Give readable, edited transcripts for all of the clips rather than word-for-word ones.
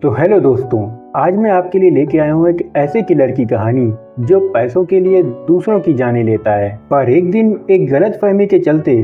तो हेलो दोस्तों, आज मैं आपके लिए लेके आया हूँ एक ऐसे किलर की कहानी जो पैसों के लिए दूसरों की जानें लेता है। पर एक दिन एक गलतफहमी के चलते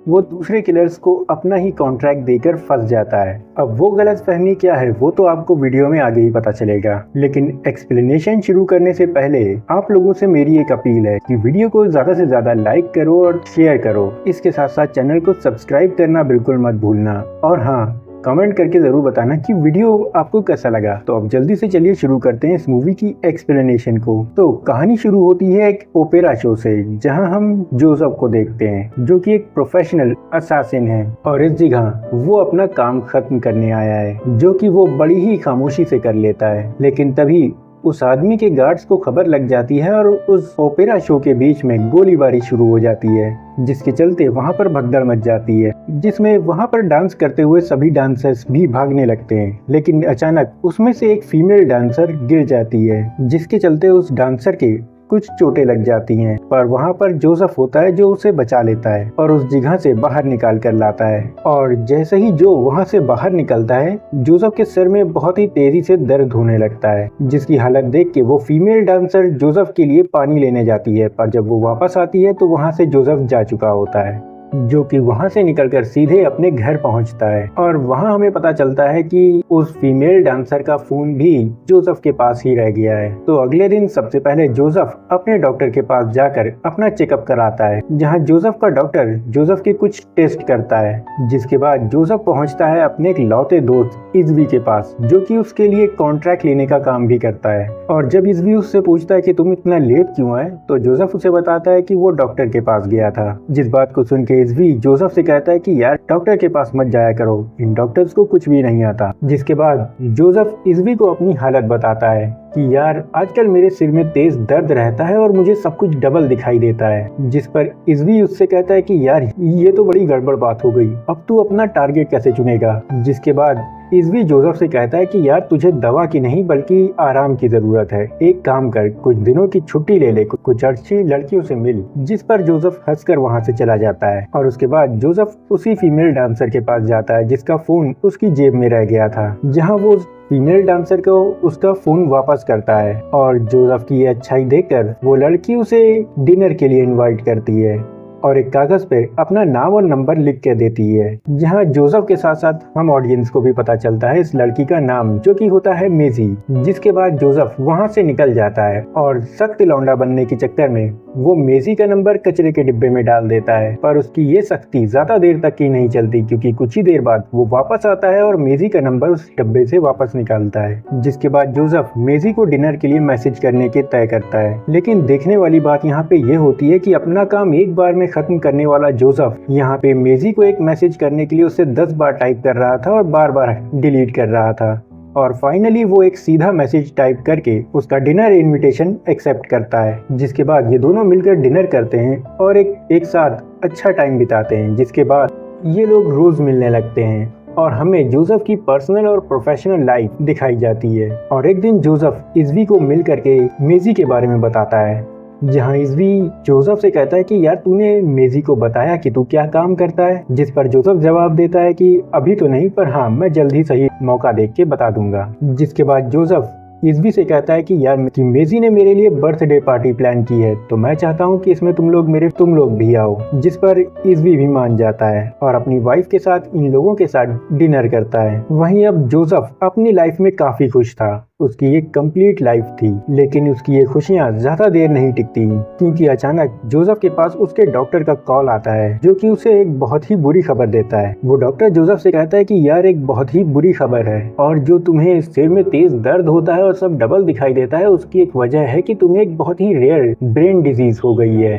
वो दूसरे किलर्स को अपना ही कॉन्ट्रैक्ट देकर फंस जाता है। अब वो गलतफहमी क्या है वो तो आपको वीडियो में आगे ही पता चलेगा, लेकिन एक्सप्लेनेशन शुरू करने से पहले आप लोगों से मेरी एक अपील है कि वीडियो को ज्यादा से ज्यादा लाइक करो और शेयर करो। इसके साथ साथ चैनल को सब्सक्राइब करना बिल्कुल मत भूलना, और हाँ, कमेंट करके जरूर बताना कि वीडियो आपको कैसा लगा। तो अब जल्दी से चलिए शुरू करते हैं इस मूवी की एक्सप्लेनेशन को। तो कहानी शुरू होती है एक ओपेरा शो से, जहां हम जोसेफ को देखते हैं जो कि एक प्रोफेशनल असासिन है, और इस जगह वो अपना काम खत्म करने आया है, जो कि वो बड़ी ही खामोशी से कर लेता है। लेकिन तभी उस आदमी के गार्ड्स को खबर लग जाती है और उस ओपेरा शो के बीच में गोलीबारी शुरू हो जाती है, जिसके चलते वहां पर भगदड़ मच जाती है, जिसमें वहां पर डांस करते हुए सभी डांसर्स भी भागने लगते हैं। लेकिन अचानक उसमें से एक फीमेल डांसर गिर जाती है, जिसके चलते उस डांसर के कुछ चोटें लग जाती हैं। पर वहाँ पर जोसेफ होता है जो उसे बचा लेता है और उस जगह से बाहर निकाल कर लाता है। और जैसे ही जो वहाँ से बाहर निकलता है, जोसेफ के सर में बहुत ही तेजी से दर्द होने लगता है, जिसकी हालत देख के वो फीमेल डांसर जोसेफ के लिए पानी लेने जाती है। पर जब वो वापस आती है तो वहाँ से जोसेफ जा चुका होता है, जो कि वहां से निकलकर सीधे अपने घर पहुंचता है। और वहां हमें पता चलता है कि उस फीमेल डांसर का फोन भी जोसेफ के पास ही रह गया है। तो अगले दिन सबसे पहले जोसेफ अपने डॉक्टर के पास जाकर अपना चेकअप कराता है, जहां जोसेफ का डॉक्टर जोसेफ के कुछ टेस्ट करता है। जिसके बाद जोसेफ पहुंचता है अपने एक लौते दोस्त इज़वी के पास, जो कि उसके लिए कॉन्ट्रैक्ट लेने का काम भी करता है। और जब इज़वी उससे पूछता है कि तुम इतना लेट क्यों आए, तो जोसेफ उसे बताता है कि वो डॉक्टर के पास गया था। जिस बात को सुन के इज़वी जोसेफ से कहता है कि यार डॉक्टर के पास मत जाया करो, इन डॉक्टर्स को कुछ भी नहीं आता। जिसके बाद जोसेफ इज़वी को अपनी हालत बताता है कि यार आजकल मेरे सिर में तेज दर्द रहता है और मुझे सब कुछ डबल दिखाई देता है। जिस पर इज़वी उससे कहता है कि यार ये तो बड़ी गड़बड़ बात हो गई, अब तू अपना टारगेट कैसे चुनेगा। जिसके बाद इज़वी जोसेफ से कहता है कि यार तुझे दवा की नहीं बल्कि आराम की जरूरत है, एक काम कर, कुछ दिनों की छुट्टी ले ले, कुछ अच्छी लड़कियों से मिल। जिस पर जोसेफ हंसकर वहां से चला जाता है। और उसके बाद जोसेफ उसी फीमेल डांसर के पास जाता है जिसका फोन उसकी जेब में रह गया था, जहां वो फीमेल डांसर को उसका फोन वापस करता है। और जोसेफ की अच्छाई देखकर वो लड़की उसे डिनर के लिए इनवाइट करती है और एक कागज पे अपना नाम और नंबर लिख के देती है, जहां जोसेफ के साथ साथ हम ऑडियंस को भी पता चलता है इस लड़की का नाम, जो कि होता है मेजी। जिसके बाद जोसेफ वहां से निकल जाता है और सख्त लौंडा बनने के चक्कर में वो मेजी का नंबर कचरे के डिब्बे में डाल देता है। पर उसकी ये सख्ती ज्यादा देर तक की नहीं चलती, क्योंकि कुछ ही देर बाद वो वापस आता है और मेजी का नंबर उस डब्बे से वापस निकालता है। जिसके बाद जोसेफ मेजी को डिनर के लिए मैसेज करने के तय करता है। लेकिन देखने वाली बात यहाँ पे ये होती है कि अपना काम एक बार में खत्म करने वाला जोसेफ यहाँ पे मेजी को एक मैसेज करने के लिए उससे 10 बार टाइप कर रहा था और बार बार डिलीट कर रहा था। और फाइनली वो एक सीधा मैसेज टाइप करके उसका डिनर इनविटेशन एक्सेप्ट करता है। जिसके बाद ये दोनों मिलकर डिनर करते हैं और एक साथ अच्छा टाइम बिताते हैं। जिसके बाद ये लोग रोज मिलने लगते हैं और हमें जोसेफ की पर्सनल और प्रोफेशनल लाइफ दिखाई जाती है। और एक दिन जोसेफ इज़वी को मिल करके मेजी के बारे में बताता है, जहाँ इज़वी जोसेफ से कहता है कि यार तूने मेजी को बताया कि तू क्या काम करता है। जिस पर जोसेफ जवाब देता है कि अभी तो नहीं, पर हाँ मैं जल्द ही सही मौका देख के बता दूंगा। जिसके बाद जोसेफ इज़वी से कहता है कि यार मेजी ने मेरे लिए बर्थडे पार्टी प्लान की है, तो मैं चाहता हूँ कि इसमें तुम लोग भी आओ। जिस पर इज़वी भी मान जाता है और अपनी वाइफ के साथ इन लोगों के साथ डिनर करता है। वहीं अब जोसेफ अपनी लाइफ में काफी खुश था, उसकी एक कंप्लीट लाइफ थी। लेकिन उसकी ये खुशियां ज्यादा देर नहीं टिकती, क्योंकि अचानक जोसेफ के पास उसके डॉक्टर का कॉल आता है, जो कि उसे एक बहुत ही बुरी खबर देता है। वो डॉक्टर जोसेफ से कहता है कि यार एक बहुत ही बुरी खबर है, और जो तुम्हें सिर में तेज दर्द होता है और सब डबल दिखाई देता है, उसकी एक वजह है कि तुम्हें एक बहुत ही रेयर ब्रेन डिजीज हो गई है,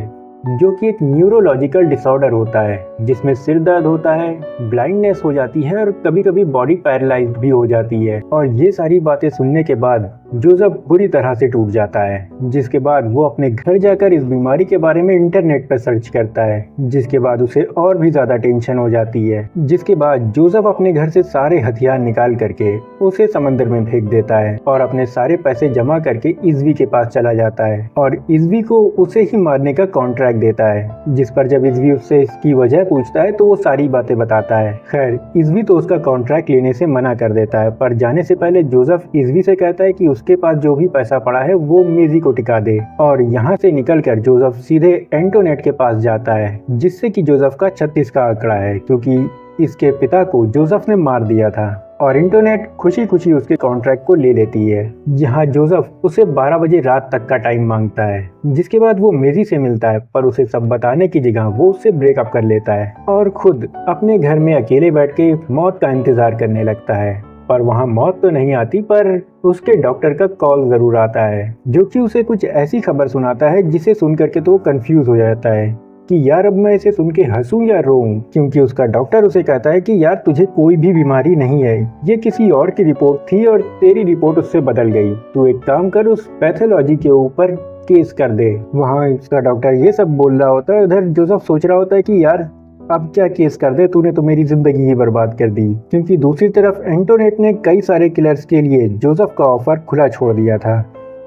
जो कि एक न्यूरोलॉजिकल डिसऑर्डर होता है, जिसमें सिर दर्द होता है, ब्लाइंडनेस हो जाती है और कभी कभी बॉडी पैरालाइज्ड भी हो जाती है। और ये सारी बातें सुनने के बाद जोसेफ बुरी तरह से टूट जाता है। जिसके बाद वो अपने घर जाकर इस बीमारी के बारे में इंटरनेट पर सर्च करता है, जिसके बाद उसे और भी ज्यादा टेंशन हो जाती है। जिसके बाद जोसेफ अपने घर से सारे हथियार निकाल करके उसे समंदर में फेंक देता है और अपने सारे पैसे जमा करके इज़वी के पास चला जाता है और इज़वी को उसे ही मारने का कॉन्ट्रैक्ट देता है। जिस पर जब इज़वी उससे इसकी वजह पूछता है तो वो सारी बातें बताता है। खैर इज़वी तो उसका कॉन्ट्रैक्ट लेने से मना कर देता है, पर जाने से पहले जोसेफ इज़वी से कहता है कि उसके पास जो भी पैसा पड़ा है वो मेजी को टिका दे। और यहाँ से निकलकर जोसेफ सीधे एंटोनेट के पास जाता है, जिससे कि जोसेफ का 36 का आंकड़ा है, क्योंकि इसके पिता को जोसेफ ने मार दिया था। और एंटोनेट खुशी खुशी उसके कॉन्ट्रैक्ट को ले लेती है। यहाँ जोसेफ उसे 12 बजे रात तक का टाइम मांगता है, जिसके बाद वो मेजी से मिलता है, पर उसे सब बताने की जगह वो उससे ब्रेकअप कर लेता है और खुद अपने घर में अकेले बैठ के मौत का इंतजार करने लगता है। पर वहाँ मौत तो नहीं आती, पर उसके डॉक्टर का कॉल जरूर आता है, जो कि उसे कुछ ऐसी खबर सुनाता है जिसे सुन करके तो वो कंफ्यूज हो जाता है कि यार अब मैं इसे सुन के हंसूं या रोऊं, क्योंकि उसका डॉक्टर उसे कहता है कि यार तुझे कोई भी बीमारी नहीं है, ये किसी और की रिपोर्ट थी और तेरी रिपोर्ट उससे बदल गई, तू एक काम कर उस पैथोलॉजी के ऊपर केस कर दे। वहाँ उसका डॉक्टर ये सब बोल रहा होता है, उधर जोसेफ सोच रहा होता है कि यार अब क्या केस कर दे, तूने तो मेरी जिंदगी ही बर्बाद कर दी। क्योंकि दूसरी तरफ एंटोनेट ने कई सारे किलर्स के लिए जोसेफ का ऑफर खुला छोड़ दिया था,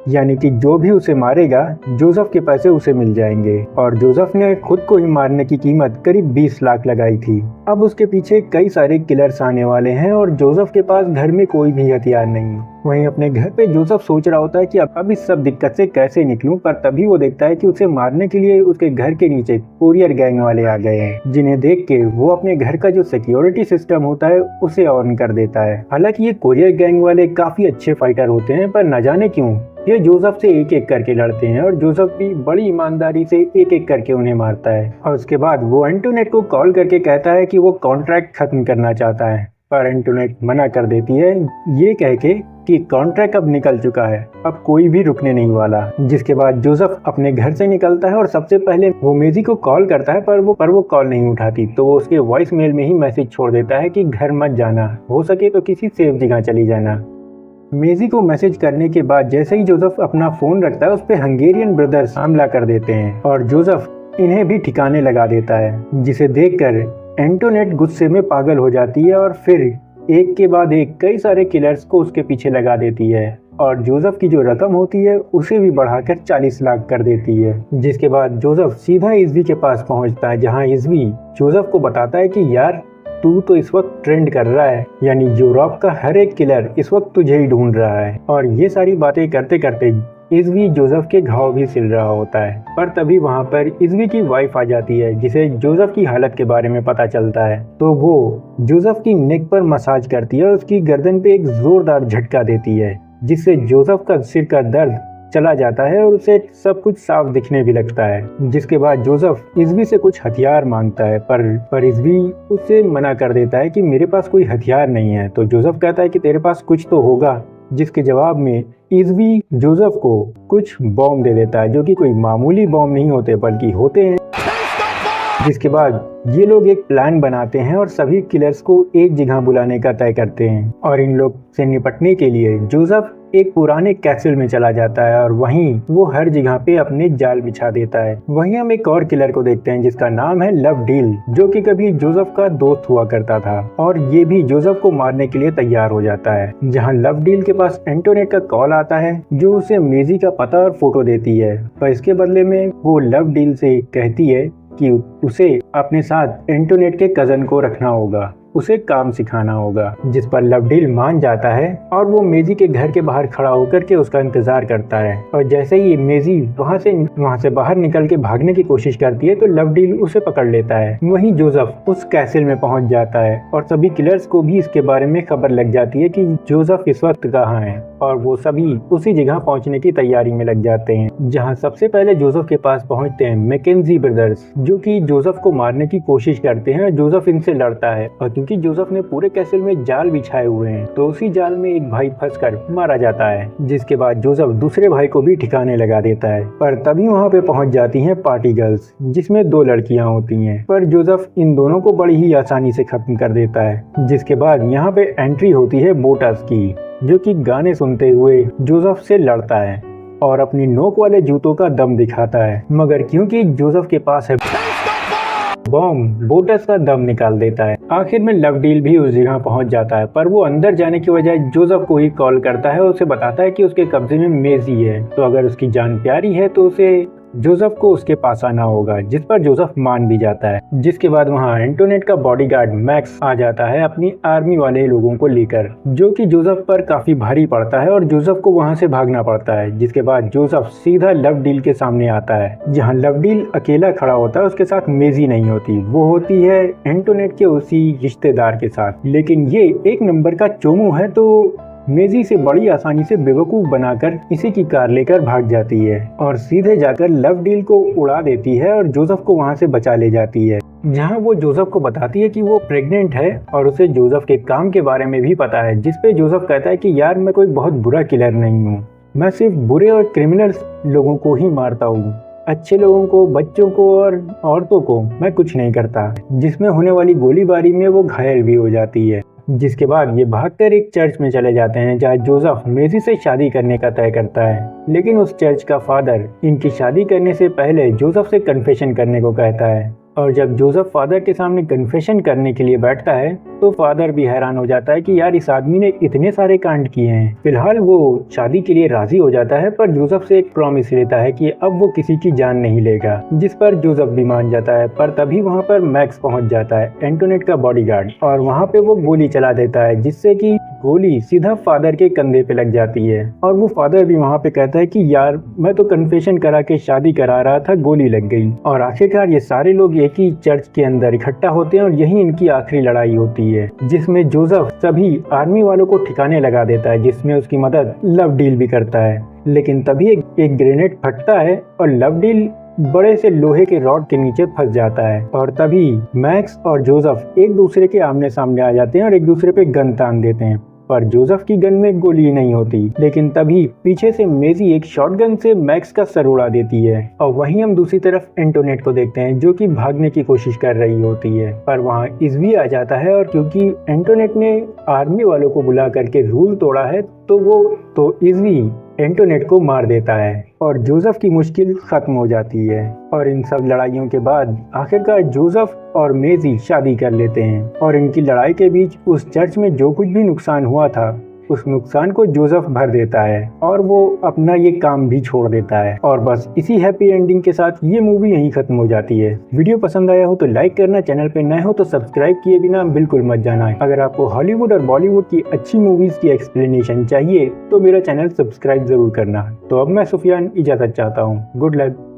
यानी कि जो भी उसे मारेगा जोसेफ के पैसे उसे मिल जाएंगे। और जोसेफ ने खुद को ही मारने की कीमत करीब 20 लाख लगाई थी। अब उसके पीछे कई सारे किलर्स आने वाले हैं और जोसेफ के पास घर में कोई भी हथियार नहीं। वहीं अपने घर पे जोसेफ सोच रहा होता है कि अब इस सब दिक्कत से कैसे निकलूं, पर तभी वो देखता है कि उसे मारने के लिए उसके घर के नीचे कोरियर गैंग वाले आ गए हैं, जिन्हें देख के वो अपने घर का जो सिक्योरिटी सिस्टम होता है उसे ऑन कर देता है। हालांकि ये कोरियर गैंग वाले काफी अच्छे फाइटर होते हैं, पर न जाने क्यों ये जोसेफ से एक एक करके लड़ते हैं और जोसेफ भी बड़ी ईमानदारी से एक एक करके उन्हें मारता है। और उसके बाद वो एंटोनेट को कॉल करके कहता है कि वो कॉन्ट्रैक्ट खत्म करना चाहता है, पर एंटोनेट मना कर देती है, ये कह के कि कॉन्ट्रैक्ट अब निकल चुका है, अब कोई भी रुकने नहीं वाला। जिसके बाद जोसेफ अपने घर से निकलता है और सबसे पहले वो मेजी को कॉल करता है, पर वो कॉल नहीं उठाती, तो वो उसके वॉइस मेल में ही मैसेज छोड़ देता है कि घर मत जाना, हो सके तो किसी सेफ जगह चली जाना। मेजी को मैसेज करने के बाद जैसे ही जोसेफ अपना फोन रखता है, उस पे हंगेरियन ब्रदर्स हमला कर देते हैं और जोसेफ इन्हें भी ठिकाने लगा देता है, जिसे देखकर एंटोनेट गुस्से में पागल हो जाती है और फिर एक के बाद एक कई सारे किलर्स को उसके पीछे लगा देती है और जोसेफ की जो रकम होती है उसे भी बढ़ाकर 40 लाख कर देती है। जिसके बाद जोसेफ सीधा इज़वी के पास पहुंचता है, जहां इज़वी जोसेफ को बताता है कि यार तू तो इस वक्त ट्रेंड कर रहा है, यानी यूरोप का हर एक किलर इस वक्त तुझे ही ढूंढ रहा है। और ये सारी बातें करते करते इज़वी जोसेफ के घाव भी सिल रहा होता है, पर तभी वहाँ पर इज़वी की वाइफ आ जाती है, जिसे जोसेफ की हालत के बारे में पता चलता है। तो वो जोसेफ की नेक पर मसाज करती है और उसकी गर्दन पे एक जोरदार झटका देती है, जिससे जोसेफ का सिर का दर्द चला जाता है और उसे सब कुछ साफ दिखने भी लगता है। जिसके बाद जोसेफ इज़वी से कुछ हथियार मांगता है, पर इज़वी उससे मना कर देता है कि मेरे पास कोई हथियार नहीं है। तो जोसेफ कहता है कि तेरे पास कुछ तो होगा, जिसके जवाब में इज़वी जोसेफ को कुछ बॉम्ब दे देता है, जो कि कोई मामूली बॉम्ब नहीं होते बल्कि होते हैं। जिसके बाद ये लोग एक प्लान बनाते हैं और सभी किलर्स को एक जगह बुलाने का तय करते हैं और इन लोग से निपटने के लिए जोसेफ एक पुराने कैसल में चला जाता है और वहीं वो हर जगह पे अपने जाल बिछा देता है। वहीं हम एक और किलर को देखते हैं जिसका नाम है लव डील, जो कि कभी जोसेफ का दोस्त हुआ करता था और ये भी जोसेफ को मारने के लिए तैयार हो जाता है। जहाँ लव डील के पास एंटोनेट का कॉल आता है, जो उसे मेजी का पता और फोटो देती है, पर इसके बदले में वो लव डील से कहती है कि उसे अपने साथ एंटोनेट के कजन को रखना होगा, उसे काम सिखाना होगा। जिस पर लव डील मान जाता है और वो मेजी के घर के बाहर खड़ा होकर के उसका इंतजार करता है। और जैसे ही मेजी वहाँ से बाहर निकल के भागने की कोशिश करती है तो लव डील उसे पकड़ लेता है। वहीं जोसेफ उस कैसल में पहुँच जाता है और सभी किलर्स को भी इसके बारे में खबर लग जाती है कि जोसेफ इस वक्त कहाँ है और वो सभी उसी जगह पहुँचने की तैयारी में लग जाते हैं। जहाँ सबसे पहले जोसेफ के पास पहुँचते हैं मैकेंजी ब्रदर्स, जो कि जोसेफ को मारने की कोशिश करते हैं। जोसेफ इनसे लड़ता है और क्योंकि जोसेफ ने पूरे कैसल में जाल बिछाए हुए हैं तो उसी जाल में एक भाई फंसकर मारा जाता है। जिसके बाद जोसेफ दूसरे भाई को भी ठिकाने लगा देता है, पर तभी वहाँ पे पहुँच जाती हैं पार्टी गर्ल्स, जिसमें 2 लड़कियाँ होती हैं, पर जोसेफ इन दोनों को बड़ी ही आसानी से खत्म कर देता है। जिसके बाद यहाँ पे एंट्री होती है बोटस की, जो कि गाने सुनते हुए जोसेफ से लड़ता है और अपनी नोक वाले जूतों का दम दिखाता है, मगर क्योंकि जोसेफ के पास है बॉम्ब, बोटस का दम निकाल देता है। आखिर में लव डील भी उस जगह पहुंच जाता है, पर वो अंदर जाने की बजाय जोसेफ को ही कॉल करता है और उसे बताता है कि उसके कब्जे में मेजी है, तो अगर उसकी जान प्यारी है तो उसे जोसेफ को उसके पास आना होगा, जिस पर जोसेफ मान भी जाता है। जिसके बाद वहाँ एंटोनेट का बॉडीगार्ड मैक्स आ जाता है अपनी आर्मी वाले लोगों को लेकर, जो कि जोसेफ पर काफी भारी पड़ता है और जोसेफ को वहाँ से भागना पड़ता है। जिसके बाद जोसेफ सीधा लवडील के सामने आता है, जहाँ लवडील अकेला खड़ा होता है, उसके साथ मेजी नहीं होती, वो होती है एंटोनेट के उसी रिश्तेदार के साथ। लेकिन ये एक नंबर का चोमू है, तो मेजी से बड़ी आसानी से बेवकूफ बनाकर इसी की कार लेकर भाग जाती है और सीधे जाकर लवडील को उड़ा देती है और जोसेफ को वहां से बचा ले जाती है, जहां वो जोसेफ को बताती है कि वो प्रेग्नेंट है और उसे जोसेफ के काम के बारे में भी पता है। जिसपे जोसेफ कहता है कि यार मैं कोई बहुत बुरा किलर नहीं हूँ, मैं सिर्फ बुरे और क्रिमिनल लोगों को ही मारता हूँ, अच्छे लोगों को, बच्चों को और औरतों को मैं कुछ नहीं करता। जिसमें होने वाली गोलीबारी में वो घायल भी हो जाती है। जिसके बाद ये भागकर एक चर्च में चले जाते हैं, जहाँ जोसेफ मेजी से शादी करने का तय करता है। लेकिन उस चर्च का फादर इनकी शादी करने से पहले जोसेफ से कन्फेशन करने को कहता है, और जब जोसेफ फादर के सामने कन्फेशन करने के लिए बैठता है तो फादर भी हैरान हो जाता है कि यार इस आदमी ने इतने सारे कांड किए हैं। फिलहाल वो शादी के लिए राजी हो जाता है, पर जोसेफ से एक प्रॉमिस लेता है कि अब वो किसी की जान नहीं लेगा, जिस पर जोसेफ भी मान जाता है। पर तभी वहाँ पर मैक्स पहुँच जाता है, एंटोनेट का बॉडीगार्ड, और वहाँ पे वो गोली चला देता है, जिससे कि गोली सीधा फादर के कंधे पे लग जाती है। और वो फादर भी वहाँ पे कहता है कि यार मैं तो कन्फेशन करा के शादी करा रहा था, गोली लग गई। और आखिरकार ये सारे लोग एक ही चर्च के अंदर इकट्ठा होते हैं और यही इनकी आखिरी लड़ाई होती है, जिसमें जोसेफ सभी आर्मी वालों को ठिकाने लगा देता है, जिसमें उसकी मदद लवडील भी करता है। लेकिन तभी एक ग्रेनेड फटता है और लवडील बड़े से लोहे के रॉड के नीचे फंस जाता है, और तभी मैक्स और जोसेफ एक दूसरे के आमने सामने आ जाते हैं और एक दूसरे पे गन तान देते हैं। पर जोसेफ की गन में गोली नहीं होती। लेकिन तभी पीछे से मेजी एक शॉटगन से मैक्स का सर उड़ा देती है, और वहीं हम दूसरी तरफ एंटोनेट को देखते हैं, जो कि भागने की कोशिश कर रही होती है। पर वहाँ इज़वी आ जाता है, और क्योंकि एंटोनेट ने आर्मी वालों को बुला करके रूल तोड़ा है, तो इज़वी एंटोनेट को मार देता है और जोसेफ की मुश्किल खत्म हो जाती है। और इन सब लड़ाइयों के बाद आखिरकार जोसेफ और मेजी शादी कर लेते हैं, और इनकी लड़ाई के बीच उस चर्च में जो कुछ भी नुकसान हुआ था उस नुकसान को जोसेफ भर देता है, और वो अपना ये काम भी छोड़ देता है। और बस इसी हैप्पी एंडिंग के साथ ये मूवी यहीं खत्म हो जाती है। वीडियो पसंद आया हो तो लाइक करना, चैनल पे नए हो तो सब्सक्राइब किए बिना बिल्कुल मत जाना। अगर आपको हॉलीवुड और बॉलीवुड की अच्छी मूवीज की एक्सप्लेनेशन चाहिए तो मेरा चैनल सब्सक्राइब जरूर करना। तो अब मैं सुफियान इजाजत चाहता हूँ। Good luck.